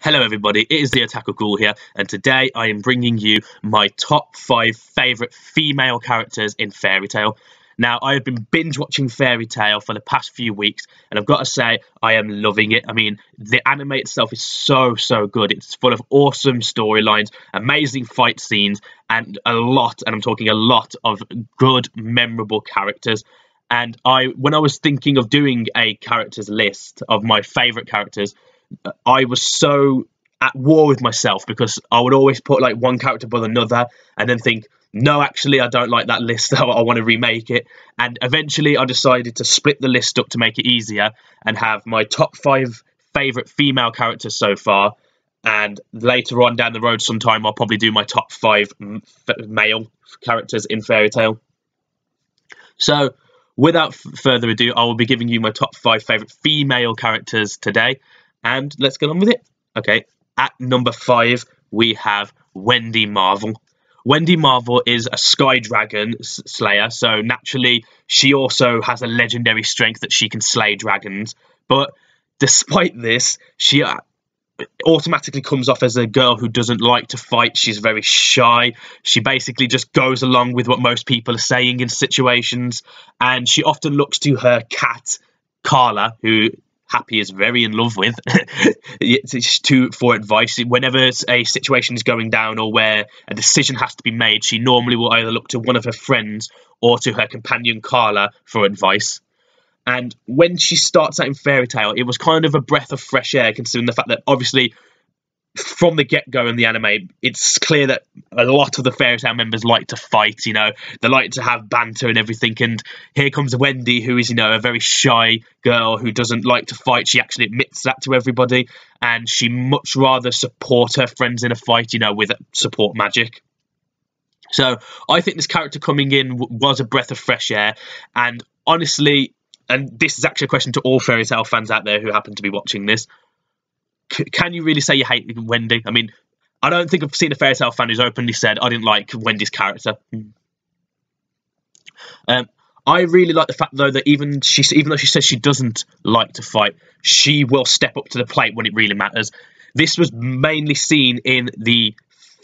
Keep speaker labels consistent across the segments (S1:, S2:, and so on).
S1: Hello everybody, it is the Anteiku here, and today I am bringing you my top 5 favourite female characters in Fairy Tail. Now, I have been binge watching Fairy Tail for the past few weeks, and I've got to say, I am loving it. I mean, the anime itself is so good. It's full of awesome storylines, amazing fight scenes, and I'm talking a lot of good, memorable characters. And when I was thinking of doing a characters list of my favourite characters, I was so at war with myself because I would always put like one character above another and then think, no, actually, I don't like that list. I want to remake it. And eventually I decided to split the list up to make it easier and have my top 5 favourite female characters so far. And later on down the road sometime, I'll probably do my top 5 male characters in Fairy Tail. So without further ado, I will be giving you my top 5 favourite female characters today. And let's get on with it. Okay, at number 5, we have Wendy Marvel. Wendy Marvel is a sky dragon slayer, so naturally she also has a legendary strength that she can slay dragons. But despite this, she automatically comes off as a girl who doesn't like to fight. She's very shy. She basically just goes along with what most people are saying in situations. And she often looks to her cat, Carla, who Happy is very in love with, for advice. Whenever a situation is going down or where a decision has to be made, she normally will either look to one of her friends or to her companion Carla for advice. And when she starts out in Fairy Tail, it was kind of a breath of fresh air, considering the fact that obviously from the get-go in the anime, it's clear that a lot of the Fairy Tail members like to fight, you know, they like to have banter and everything, and here comes Wendy, who is, you know, a very shy girl who doesn't like to fight. She actually admits that to everybody, and she much rather support her friends in a fight, you know, with support magic. So I think this character coming in was a breath of fresh air, and honestly, and this is actually a question to all Fairy Tail fans out there who happen to be watching this, can you really say you hate Wendy? I mean, I don't think I've seen a Fairy Tail fan who's openly said, I didn't like Wendy's character. I really like the fact, though, that even though she says she doesn't like to fight, she will step up to the plate when it really matters. This was mainly seen in the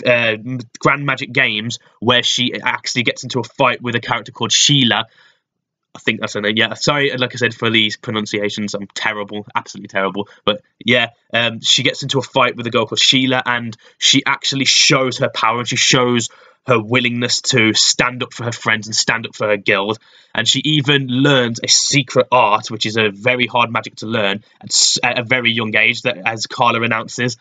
S1: Grand Magic Games, where she actually gets into a fight with a character called Sheila. I think that's her name. Yeah, sorry, like I said, for these pronunciations, I'm terrible, absolutely terrible. But yeah, she gets into a fight with a girl called Sheila, and she actually shows her power, and she shows her willingness to stand up for her friends and stand up for her guild. And she even learns a secret art, which is a very hard magic to learn at a very young age, that, as Carla announces.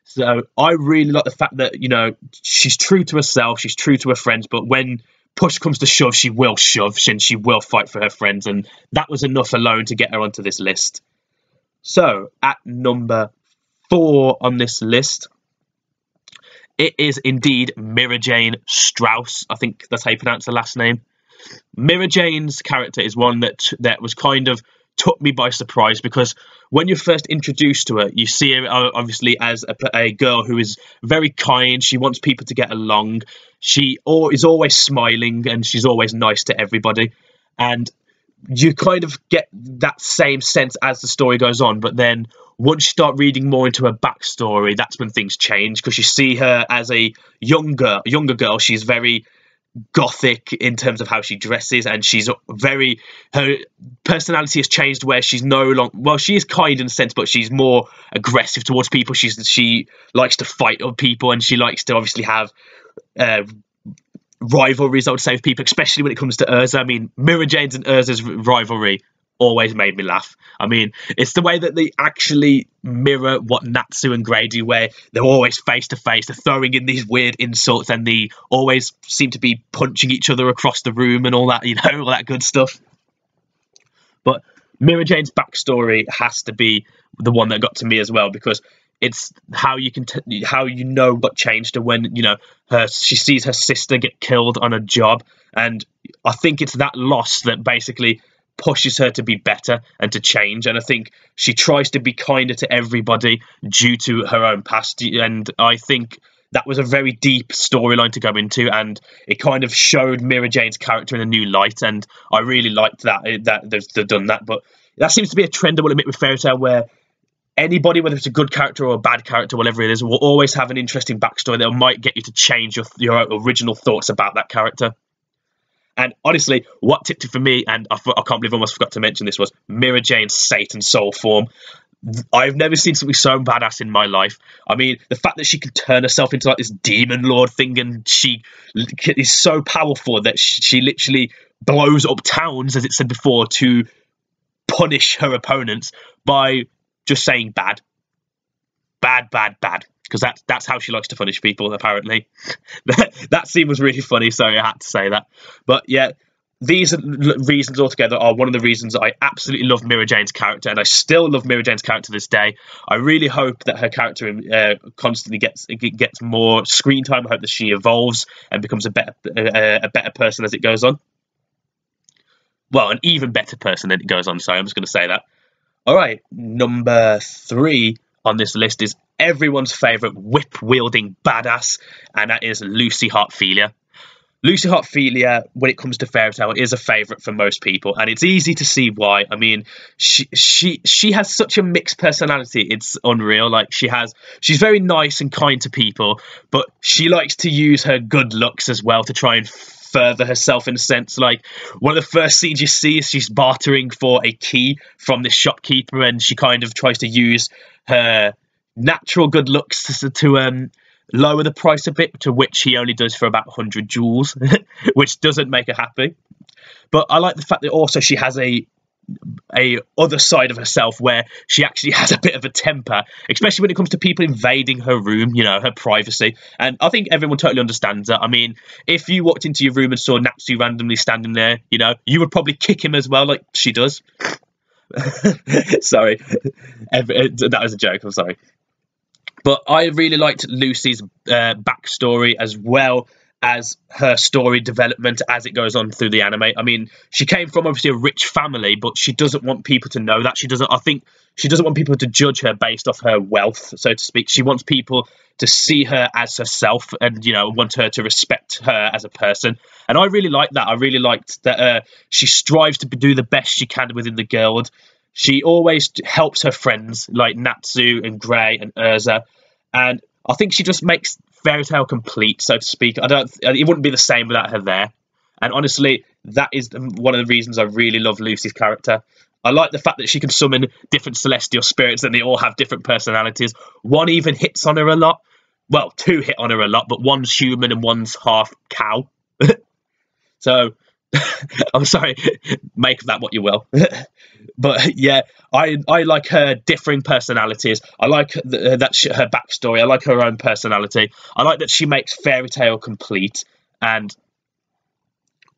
S1: So I really like the fact that, you know, she's true to herself, she's true to her friends, but when push comes to shove, she will shove and she will fight for her friends, and that was enough alone to get her onto this list. So at number 4 on this list, it is indeed Mira Jane Strauss. I think that's how you pronounce the last name. Mira Jane's character is one that was kind of took me by surprise, because when you're first introduced to her, you see her obviously as a girl who is very kind. She wants people to get along. She is always smiling, and she's always nice to everybody. And you kind of get that same sense as the story goes on. But then once you start reading more into her backstory, that's when things change, because you see her as a younger girl. She's very gothic in terms of how she dresses, and her personality has changed, where she's no longer, well, she is kind in a sense, but she's more aggressive towards people. She likes to fight other people, and she likes to obviously have rivalries, I would say, with people, especially when it comes to Ursa. I mean, Mira Jane's and Ursa's rivalry always made me laugh. I mean, it's the way that they actually mirror what Natsu and Grey do, where they're always face to face, they're throwing in these weird insults, and they always seem to be punching each other across the room and all that, you know, all that good stuff. But Mira Jane's backstory has to be the one that got to me as well, because it's how you know what changed her when, you know, she sees her sister get killed on a job, and I think it's that loss that basically pushes her to be better and to change. And I think she tries to be kinder to everybody due to her own past, and I think that was a very deep storyline to go into, and it kind of showed Mira Jane's character in a new light, and I really liked that they've done that. But that seems to be a trend, I will admit, with Fairy Tail, where anybody, whether it's a good character or a bad character, whatever it is, will always have an interesting backstory that might get you to change your original thoughts about that character. And honestly, what tipped it for me, and I can't believe I almost forgot to mention this, was Mira Jane's Satan soul form. I've never seen something so badass in my life. I mean, the fact that she can turn herself into like this demon lord thing, and she is so powerful that she literally blows up towns, as it said before, to punish her opponents by just saying bad, because that's how she likes to punish people, apparently. That scene was really funny, so I had to say that. But yeah, these reasons altogether are one of the reasons I absolutely love Mira Jane's character, and I still love Mira Jane's character to this day. I really hope that her character constantly gets more screen time. I hope that she evolves and becomes a better person as it goes on. Well, an even better person as it goes on, so I'm just going to say that. All right, number 3 on this list is everyone's favourite whip-wielding badass, and that is Lucy Heartfilia. Lucy Heartfilia, when it comes to fairy tale, is a favourite for most people, and it's easy to see why. I mean, she has such a mixed personality; it's unreal. Like she's very nice and kind to people, but she likes to use her good looks as well to try and further herself in a sense. Like, one of the first scenes you see is she's bartering for a key from this shopkeeper, and she kind of tries to use her natural good looks to lower the price a bit, to which he only does for about 100 jewels, which doesn't make her happy. But I like the fact that also she has a other side of herself where she actually has a bit of a temper, especially when it comes to people invading her room, you know, her privacy. And I think everyone totally understands that. I mean, if you walked into your room and saw Natsu randomly standing there, you know, you would probably kick him as well, like she does. Sorry, that was a joke, I'm sorry. But I really liked Lucy's backstory, as well as her story development as it goes on through the anime. I mean, she came from obviously a rich family, but she doesn't want people to know that. I think she doesn't want people to judge her based off her wealth, so to speak. She wants people to see her as herself, and, you know, want her to respect her as a person. And I really liked that. I really liked that she strives to do the best she can within the guild. She always helps her friends like Natsu and Grey and Ursa, and I think she just makes Fairy Tail complete, so to speak. It wouldn't be the same without her there. And honestly, that is one of the reasons I really love Lucy's character. I like the fact that she can summon different celestial spirits, and they all have different personalities. One even hits on her a lot. Well, 2 hit on her a lot, but one's human and one's half cow. So, I'm sorry, make of that what you will. But yeah, I like her differing personalities. I like her backstory. I like her own personality. I like that she makes Fairy Tail complete. And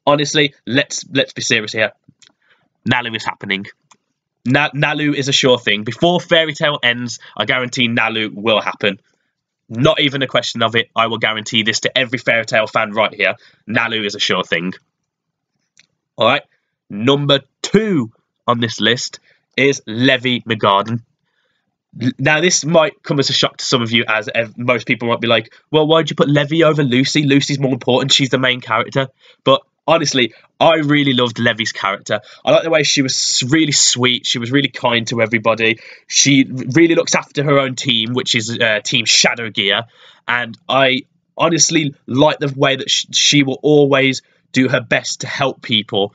S1: honestly, let's be serious here. Nalu is happening. Nalu is a sure thing. Before Fairy Tail ends, I guarantee Nalu will happen. Not even a question of it. I will guarantee this to every Fairy Tail fan right here. Nalu is a sure thing. All right, number 2 on this list is Levy The Garden. Now, this might come as a shock to some of you, as most people might be like, well, why'd you put Levy over Lucy? Lucy's more important. She's the main character. But honestly, I really loved Levy's character. I like the way she was really sweet. She was really kind to everybody. She really looks after her own team, which is Team Shadow Gear. And I honestly like the way that she will always do her best to help people,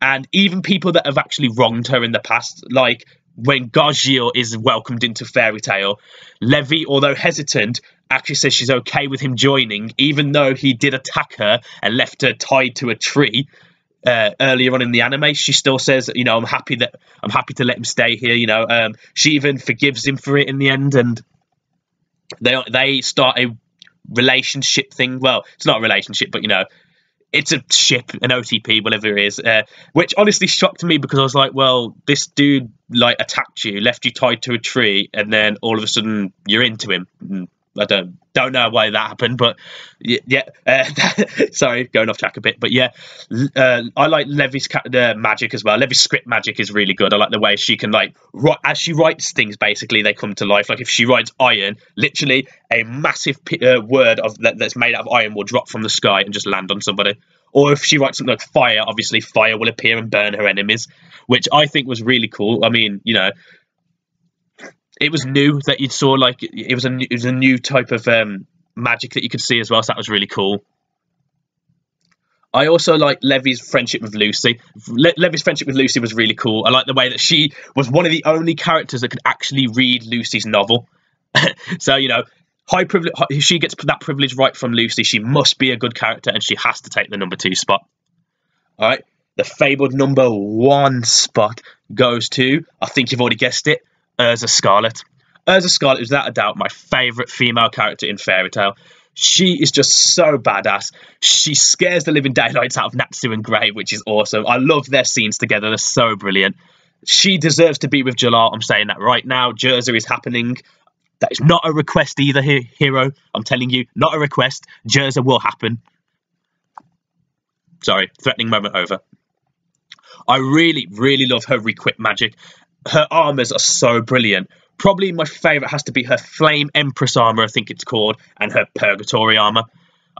S1: and even people that have actually wronged her in the past. Like when Gajil is welcomed into Fairy Tail, Levy, although hesitant, actually says she's okay with him joining, even though he did attack her and left her tied to a tree earlier on in the anime. She still says, you know, I'm happy to let him stay here. You know, she even forgives him for it in the end, and they start a relationship thing. Well, it's not a relationship, but you know, it's a ship, an OTP, whatever it is, which honestly shocked me, because I was like, well, this dude like attacked you, left you tied to a tree, and then all of a sudden you're into him. I don't know why that happened, but yeah. Sorry, going off track a bit, but yeah, I like Levy's magic as well. Levy's script magic is really good. I like the way she can, like, as she writes things, basically they come to life. Like if she writes iron, literally a massive word that's made out of iron will drop from the sky and just land on somebody. Or if she writes something like fire, obviously fire will appear and burn her enemies, which I think was really cool. I mean, you know, it was new that you saw, like, it was a new type of magic that you could see as well, so that was really cool. I also like Levy's friendship with Lucy. Levy's friendship with Lucy was really cool. I like the way that she was one of the only characters that could actually read Lucy's novel. So, you know, high privilege. If she gets that privilege right from Lucy, she must be a good character, and she has to take the number 2 spot. All right, the fabled number 1 spot goes to, I think you've already guessed it, Ursa Scarlet. Ursa Scarlet is without a doubt my favourite female character in Fairy Tail. She is just so badass. She scares the living daylights out of Natsu and Grey, which is awesome. I love their scenes together. They're so brilliant. She deserves to be with Jalal. I'm saying that right now. Ursa is happening. That is not a request either, Hero. I'm telling you, not a request. Ursa will happen. Sorry, threatening moment over. I really, really love her requip magic. Her armors are so brilliant. Probably my favourite has to be her Flame Empress armour, I think it's called, and her Purgatory armour.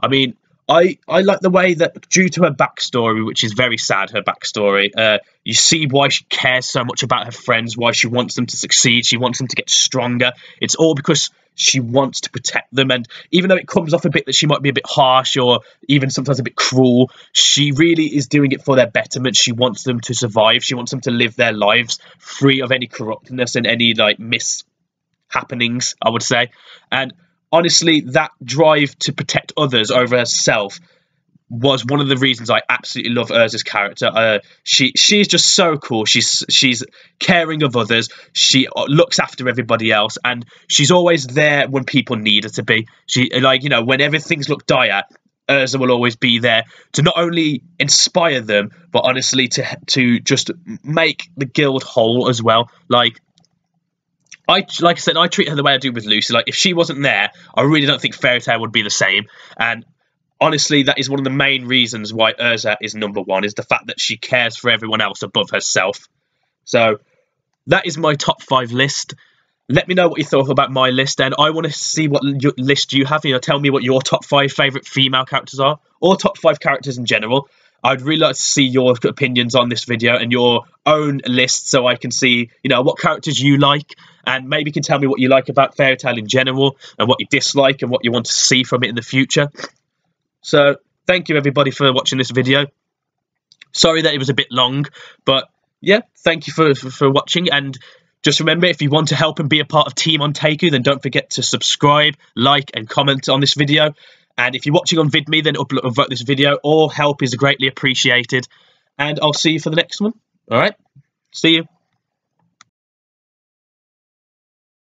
S1: I mean, I like the way that, due to her backstory, which is very sad, her backstory, you see why she cares so much about her friends, why she wants them to succeed, she wants them to get stronger. It's all because she wants to protect them, and even though it comes off a bit that she might be a bit harsh or even sometimes a bit cruel, she really is doing it for their betterment. She wants them to survive. She wants them to live their lives free of any corruptness and any, like, mishappenings, I would say. And honestly, that drive to protect others over herself was one of the reasons I absolutely love Ursa's character. She's just so cool. She's caring of others. She looks after everybody else, and she's always there when people need her to be. She, like, you know, whenever things look dire, Ursa will always be there to not only inspire them, but honestly to just make the guild whole as well. Like I said, I treat her the way I do with Lucy. Like, if she wasn't there, I really don't think Fairy Tail would be the same. And honestly, that is one of the main reasons why Ursa is number 1, is the fact that she cares for everyone else above herself. So that is my top 5 list. Let me know what you thought about my list, and I want to see what list you have. You know, tell me what your top 5 favourite female characters are, or top 5 characters in general. I'd really like to see your opinions on this video and your own list, so I can see, you know, what characters you like, and maybe you can tell me what you like about Fairy Tail in general, and what you dislike, and what you want to see from it in the future. So, thank you everybody for watching this video. Sorry that it was a bit long, but yeah, thank you for watching, and just remember, if you want to help and be a part of Team Anteiku, then don't forget to subscribe, like, and comment on this video. And if you're watching on Vidme, then upvote this video. All help is greatly appreciated. And I'll see you for the next one. All right? See you.